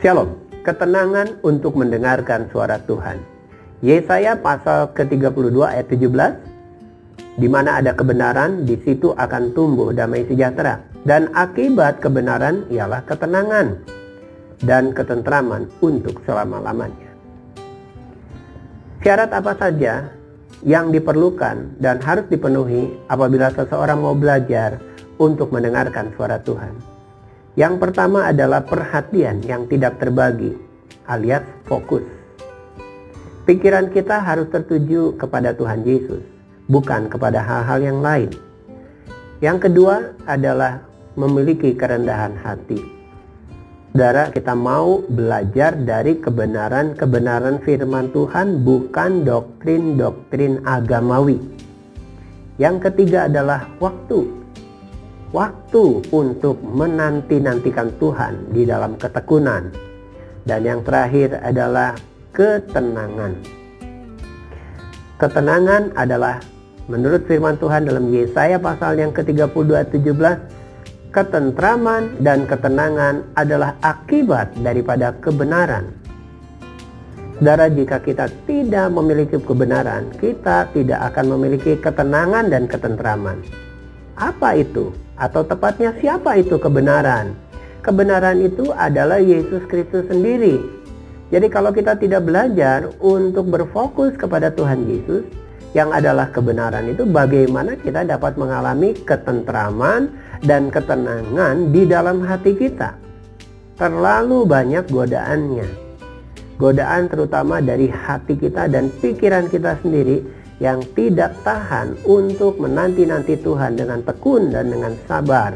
Shalom, ketenangan untuk mendengarkan suara Tuhan. Yesaya pasal ke-32 ayat 17, di mana ada kebenaran, di situ akan tumbuh damai sejahtera. Dan akibat kebenaran ialah ketenangan dan ketentraman untuk selama-lamanya. Syarat apa saja yang diperlukan dan harus dipenuhi apabila seseorang mau belajar untuk mendengarkan suara Tuhan? Yang pertama adalah perhatian yang tidak terbagi, alias fokus. Pikiran kita harus tertuju kepada Tuhan Yesus, bukan kepada hal-hal yang lain. Yang kedua adalah memiliki kerendahan hati. Saudara, kita mau belajar dari kebenaran-kebenaran firman Tuhan, bukan doktrin-doktrin agamawi. Yang ketiga adalah waktu untuk menanti-nantikan Tuhan di dalam ketekunan. Dan yang terakhir adalah ketenangan. Ketenangan adalah menurut firman Tuhan dalam Yesaya pasal yang ke-32 ayat 17, ketentraman dan ketenangan adalah akibat daripada kebenaran. Saudara, jika kita tidak memiliki kebenaran, kita tidak akan memiliki ketenangan dan ketentraman. Apa itu? Atau tepatnya siapa itu kebenaran? Kebenaran itu adalah Yesus Kristus sendiri. Jadi kalau kita tidak belajar untuk berfokus kepada Tuhan Yesus, yang adalah kebenaran itu, bagaimana kita dapat mengalami ketentraman dan ketenangan di dalam hati kita? Terlalu banyak godaannya. Godaan terutama dari hati kita dan pikiran kita sendiri yang tidak tahan untuk menanti-nanti Tuhan dengan tekun dan dengan sabar.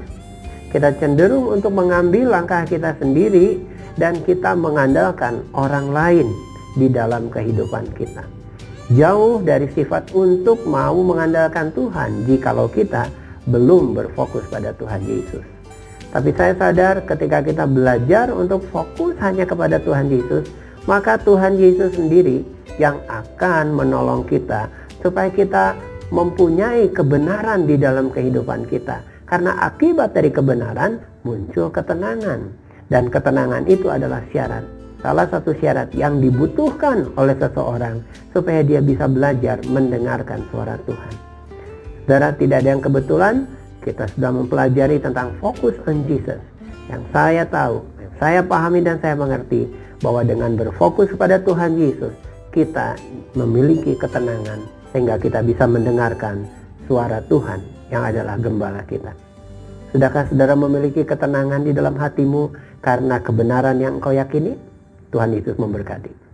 Kita cenderung untuk mengambil langkah kita sendiri dan kita mengandalkan orang lain di dalam kehidupan kita. Jauh dari sifat untuk mau mengandalkan Tuhan jikalau kita belum berfokus pada Tuhan Yesus. Tapi saya sadar ketika kita belajar untuk fokus hanya kepada Tuhan Yesus, maka Tuhan Yesus sendiri yang akan menolong kita supaya kita mempunyai kebenaran di dalam kehidupan kita. Karena akibat dari kebenaran muncul ketenangan. Dan ketenangan itu adalah syarat. Salah satu syarat yang dibutuhkan oleh seseorang supaya dia bisa belajar mendengarkan suara Tuhan. Saudara, tidak ada yang kebetulan. Kita sudah mempelajari tentang fokus on Jesus. Yang saya tahu, yang saya pahami dan saya mengerti bahwa dengan berfokus pada Tuhan Yesus, kita memiliki ketenangan sehingga kita bisa mendengarkan suara Tuhan yang adalah gembala kita. Sudahkah saudara memiliki ketenangan di dalam hatimu karena kebenaran yang engkau yakini? Tuhan Yesus memberkati.